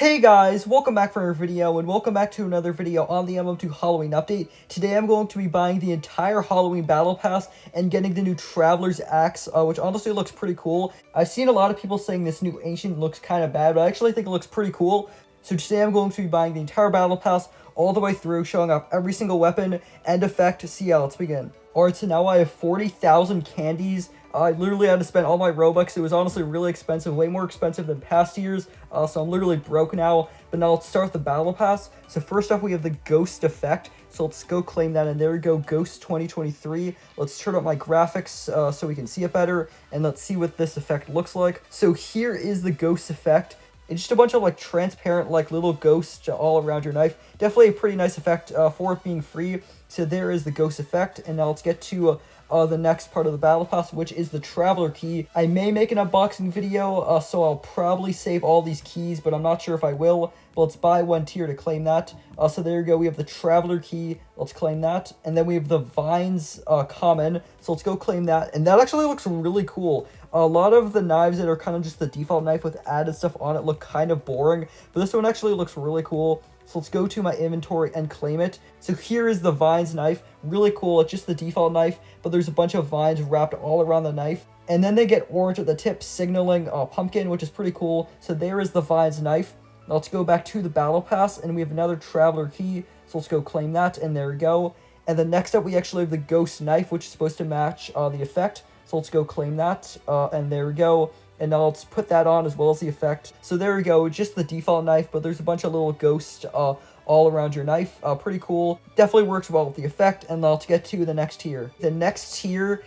Hey guys, welcome back for another video, and welcome back to another video on the MM2 Halloween update. Today I'm going to be buying the entire Halloween Battle Pass and getting the new Traveler's Axe, which honestly looks pretty cool. I've seen a lot of people saying this new Ancient looks kind of bad, but I actually think it looks pretty cool. So today I'm going to be buying the entire Battle Pass all the way through, showing off every single weapon and effect. So yeah, let's begin. Alright, so now I have 40,000 candies. I literally had to spend all my Robux. It was honestly really expensive, way more expensive than past years. So I'm literally broke now. But now let's start with the Battle Pass. So first off, we have the Ghost effect. So let's go claim that. And there we go, Ghost 2023. Let's turn up my graphics so we can see it better. And let's see what this effect looks like. So here is the Ghost effect. It's just a bunch of like transparent like little ghosts all around your knife. Definitely a pretty nice effect for it being free. So there is the Ghost effect. And now let's get to the next part of the Battle Pass, which is the Traveler Key. I may make an unboxing video, so I'll probably save all these keys, but I'm not sure if I will. But let's buy one tier to claim that. So there you go, we have the Traveler Key. Let's claim that. And then we have the Vines common, so let's go claim that. And that actually looks really cool. A lot of the knives that are kind of just the default knife with added stuff on it look kind of boring, but this one actually looks really cool. So let's go to my inventory and claim it. So here is the Vines knife. Really cool. It's just the default knife, but there's a bunch of vines wrapped all around the knife. And then they get orange at the tip, signaling pumpkin, which is pretty cool. So there is the Vines knife. Now let's go back to the Battle Pass, and we have another Traveler Key. So let's go claim that, and there we go. And then next up, we actually have the Ghost knife, which is supposed to match the effect. So let's go claim that, and there we go. And now let's put that on as well as the effect. So there we go, just the default knife, but there's a bunch of little ghosts all around your knife. Pretty cool. Definitely works well with the effect. And now let's get to the next tier. The next tier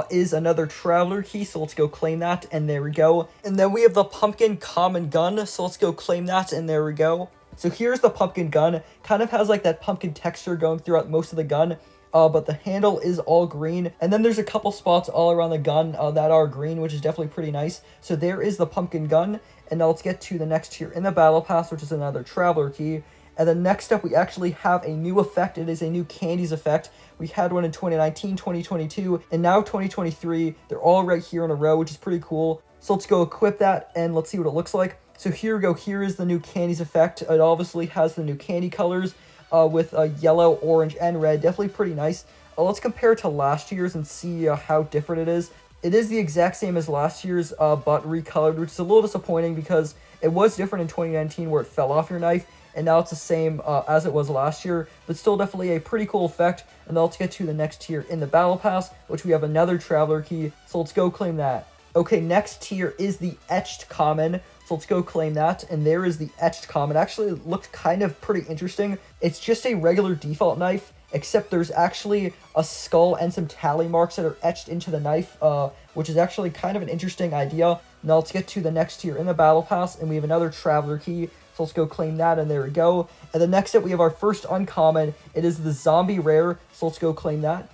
is another Traveler Key, so let's go claim that, and there we go. And then we have the Pumpkin Common Gun, so let's go claim that, and there we go. So here's the pumpkin gun. Kind of has like that pumpkin texture going throughout most of the gun. But the handle is all green, and then there's a couple spots all around the gun that are green, which is definitely pretty nice. So there is the pumpkin gun, and now let's get to the next tier in the Battle Pass, which is another Traveler Key. And then next up, we actually have a new effect. It is a new Candies effect. We had one in 2019, 2022, and now 2023. They're all right here in a row, which is pretty cool. So let's go equip that, and let's see what it looks like. So here we go. Here is the new Candies effect. It obviously has the new candy colors. With yellow, orange, and red. Definitely pretty nice. Let's compare it to last year's and see how different it is. It is the exact same as last year's, but recolored, which is a little disappointing because it was different in 2019 where it fell off your knife, and now it's the same as it was last year, but still definitely a pretty cool effect. And now let's get to the next tier in the Battle Pass, which we have another Traveler Key, so let's go claim that. Okay, next tier is the Etched Common. So let's go claim that, and there is the Etched Common. Actually, it looked kind of pretty interesting. It's just a regular default knife, except there's actually a skull and some tally marks that are etched into the knife, which is actually kind of an interesting idea. Now let's get to the next tier in the Battle Pass, and we have another Traveler Key. So let's go claim that, and there we go. And then next up, we have our first uncommon. It is the Zombie Rare, so let's go claim that.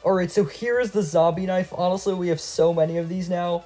Alright, so here is the zombie knife. Honestly, we have so many of these now.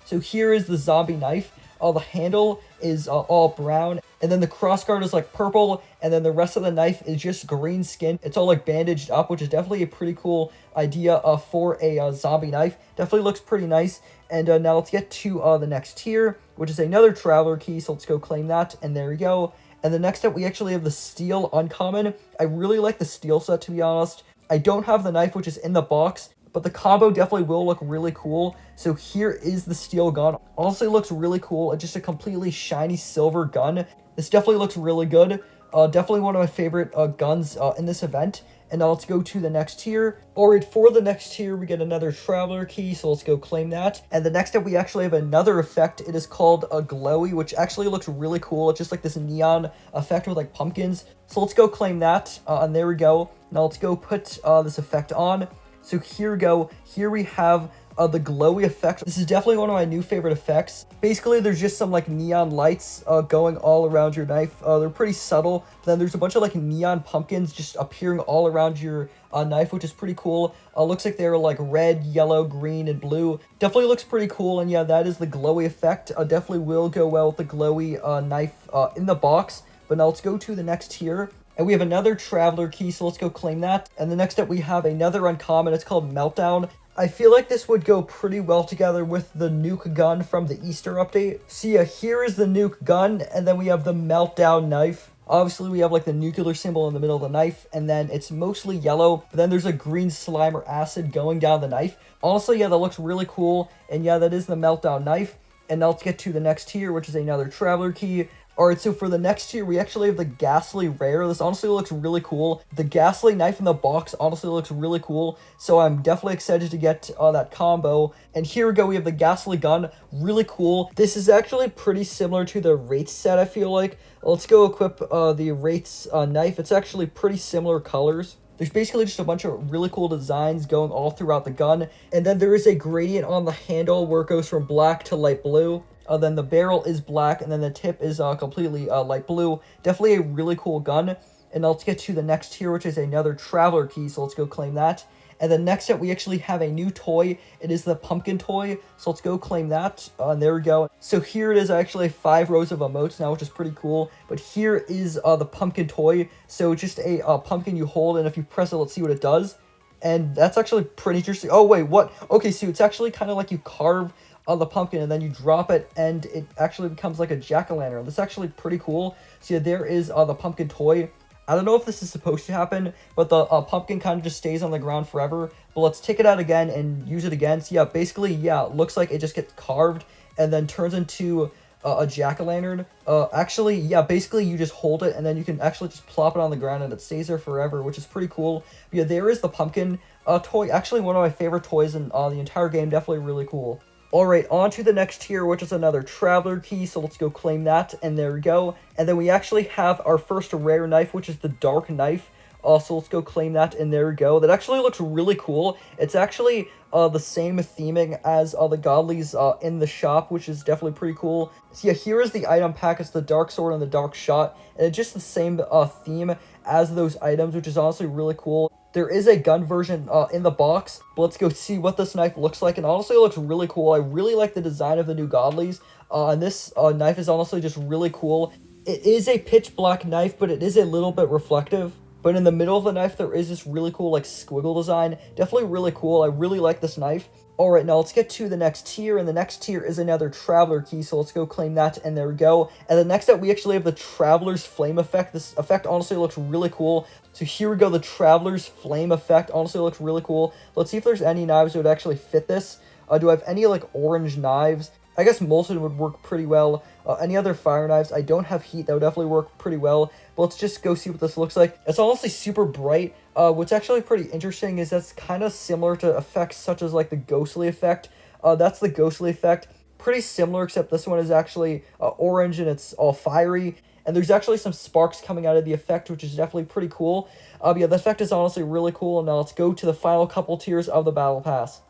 So here is the zombie knife. The handle is all brown, and then the crossguard is like purple, and then the rest of the knife is just green skin. It's all like bandaged up, which is definitely a pretty cool idea for a zombie knife. Definitely looks pretty nice. And now let's get to the next tier, which is another Traveler Key, so let's go claim that, and there we go. And the next up, we actually have the Steel Uncommon. I really like the steel set, to be honest. I don't have the knife, which is in the box, but the combo definitely will look really cool. So here is the steel gun. Honestly, looks really cool. It's just a completely shiny silver gun. This definitely looks really good. Definitely one of my favorite guns in this event. And now let's go to the next tier. Alright, for the next tier, we get another Traveler Key, so let's go claim that. And the next up, we actually have another effect. It is called a Glowy, which actually looks really cool. It's just like this neon effect with like pumpkins. So let's go claim that, and there we go. Now let's go put this effect on. So here we go. Here we have the Glowy effect. This is definitely one of my new favorite effects. Basically, there's just some like neon lights going all around your knife. They're pretty subtle. Then there's a bunch of like neon pumpkins just appearing all around your knife, which is pretty cool. Looks like they're like red, yellow, green, and blue. Definitely looks pretty cool. And yeah, that is the Glowy effect. Definitely will go well with the Glowy knife in the box. But now let's go to the next tier. And we have another Traveler Key, so let's go claim that. And the next up, we have another uncommon. It's called Meltdown. I feel like this would go pretty well together with the nuke gun from the Easter update. So yeah, here is the nuke gun, and then we have the meltdown knife. Obviously, we have like the nuclear symbol in the middle of the knife, and then it's mostly yellow, but then there's a green slime or acid going down the knife. Honestly, yeah, that looks really cool, and yeah, that is the meltdown knife. And now let's get to the next tier, which is another traveler key. Alright, so for the next tier, we actually have the Ghastly Rare. This honestly looks really cool. The Ghastly knife in the box honestly looks really cool, so I'm definitely excited to get that combo. And here we go, we have the Ghastly Gun, really cool. This is actually pretty similar to the Wraiths set, I feel like. Let's go equip the Wraiths knife. It's actually pretty similar colors. There's basically just a bunch of really cool designs going all throughout the gun. And then there is a gradient on the handle where it goes from black to light blue. Then the barrel is black, and then the tip is completely light blue. Definitely a really cool gun. And now let's get to the next tier, which is another traveler key. So let's go claim that. And then next up, we actually have a new toy. It is the pumpkin toy. So let's go claim that. And there we go. So here it is, actually 5 rows of emotes now, which is pretty cool. But here is the pumpkin toy. So just a pumpkin you hold, and if you press it, let's see what it does. And that's actually pretty interesting. Oh, wait, what? Okay, so it's actually kind of like you carve the pumpkin, and then you drop it, and it actually becomes like a jack-o'-lantern. That's actually pretty cool. So yeah, there is the pumpkin toy. I don't know if this is supposed to happen, but the pumpkin kind of just stays on the ground forever. But let's take it out again and use it again. So yeah, basically, yeah, it looks like it just gets carved and then turns into a jack-o'-lantern. Actually, yeah, basically you just hold it, and then you can actually just plop it on the ground, and it stays there forever, which is pretty cool. But yeah, there is the pumpkin toy. Actually, one of my favorite toys in the entire game. Definitely really cool. Alright, on to the next tier, which is another traveler key, so let's go claim that, and there we go. And then we actually have our first rare knife, which is the dark knife. So let's go claim that, and there we go. That actually looks really cool. It's actually the same theming as the godlies in the shop, which is definitely pretty cool. So yeah, here is the item pack. It's the dark sword and the dark shot, and it's just the same theme as those items, which is honestly really cool. There is a gun version in the box, but let's go see what this knife looks like. And honestly, it looks really cool. I really like the design of the new godlies. And this knife is honestly just really cool. It is a pitch black knife, but it is a little bit reflective. But in the middle of the knife, there is this really cool like squiggle design. Definitely really cool. I really like this knife. Alright, now let's get to the next tier, and the next tier is another traveler key, so let's go claim that, and there we go. And then next up, we actually have the Traveler's Flame effect. This effect honestly looks really cool. So here we go, the Traveler's Flame effect honestly looks really cool. Let's see if there's any knives that would actually fit this. Do I have any like orange knives? I guess Molten would work pretty well. Any other fire knives? I don't have heat. That would definitely work pretty well. But let's just go see what this looks like. It's honestly super bright. What's actually pretty interesting is that's kind of similar to effects such as like the Ghostly effect. That's the Ghostly effect. Pretty similar, except this one is actually orange and it's all fiery. And there's actually some sparks coming out of the effect, which is definitely pretty cool. Yeah, the effect is honestly really cool. Now let's go to the final couple tiers of the Battle Pass.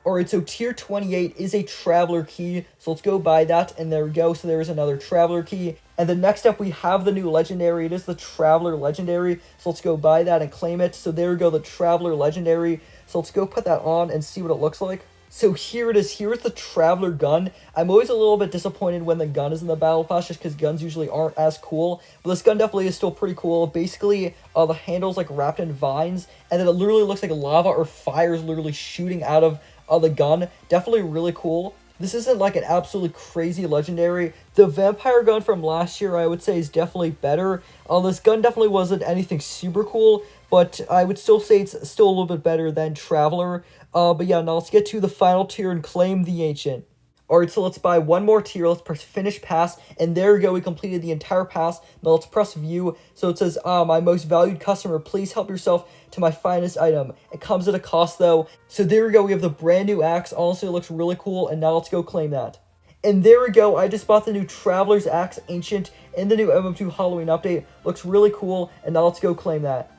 Alright, so tier 28 is a traveler key, so let's go buy that, and there we go. So there is another traveler key. And then next up, we have the new legendary. It is the Traveler Legendary, so let's go buy that and claim it. So there we go, the Traveler Legendary. So let's go put that on and see what it looks like. So here it is. Here is the Traveler gun. I'm always a little bit disappointed when the gun is in the Battle Pass, just because guns usually aren't as cool. But this gun definitely is still pretty cool. Basically, the handle's like wrapped in vines, and then it literally looks like lava or fire is literally shooting out of the gun. Definitely really cool. This isn't like an absolutely crazy legendary. The vampire gun from last year, I would say, is definitely better. This gun definitely wasn't anything super cool, but I would still say it's still a little bit better than Traveler. But yeah, now let's get to the final tier and claim the Ancient. Alright, so let's buy one more tier. Let's press finish pass, and there we go. We completed the entire pass. Now let's press view. So it says, my most valued customer, please help yourself to my finest item. It comes at a cost though. So there we go. We have the brand new axe. Honestly, it looks really cool, and now let's go claim that. And there we go. I just bought the new Traveler's Axe Ancient in the new MM2 Halloween update. Looks really cool, and now let's go claim that.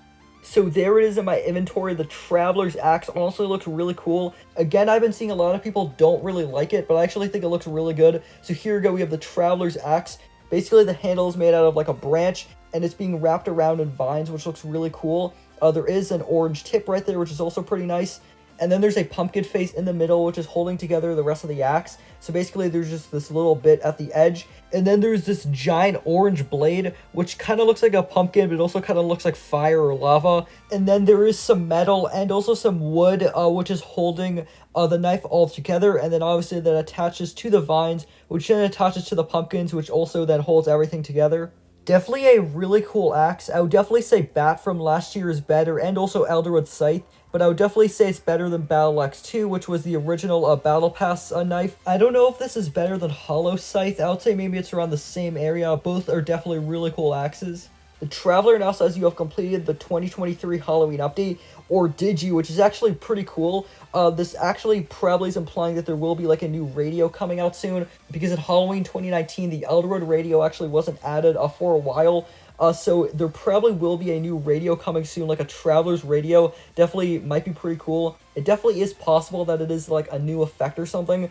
So there it is in my inventory. The Traveler's Axe honestly looks really cool. Again, I've been seeing a lot of people don't really like it, but I actually think it looks really good. So here we go. We have the Traveler's Axe. Basically, the handle is made out of like a branch, and it's being wrapped around in vines, which looks really cool. There is an orange tip right there, which is also pretty nice. And then there's a pumpkin face in the middle, which is holding together the rest of the axe. So basically there's just this little bit at the edge. And then there's this giant orange blade, which kind of looks like a pumpkin, but it also kind of looks like fire or lava. And then there is some metal and also some wood, which is holding the knife all together. And then obviously that attaches to the vines, which then attaches to the pumpkins, which also then holds everything together. Definitely a really cool axe. I would definitely say Bat from last year is better, and also Elderwood Scythe. But I would definitely say it's better than BattleX 2, which was the original Battle Pass knife. I don't know if this is better than Hollow Scythe. I would say maybe it's around the same area. Both are definitely really cool axes. The Traveler now says you have completed the 2023 Halloween update, or did you, which is actually pretty cool. This actually probably is implying that there will be like a new radio coming out soon, because in Halloween 2019, the Elderwood radio actually wasn't added for a while. So there probably will be a new radio coming soon, like a Traveler's radio. Definitely might be pretty cool. It definitely is possible that it is like a new effect or something,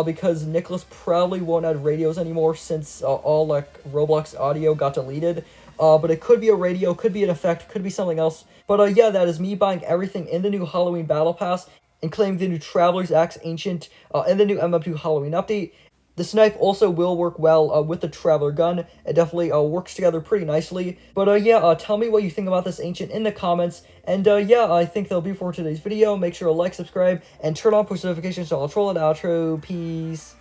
because Nicholas probably won't add radios anymore since all like Roblox audio got deleted. But it could be a radio, could be an effect, could be something else. But yeah, that is me buying everything in the new Halloween Battle Pass and claiming the new Traveler's Axe Ancient and the new MM2 Halloween update. This knife also will work well with the Traveler gun. It definitely works together pretty nicely. But yeah, tell me what you think about this Ancient in the comments. And yeah, I think that'll be for today's video. Make sure to like, subscribe, and turn on post notifications so I'll troll and outro. Peace.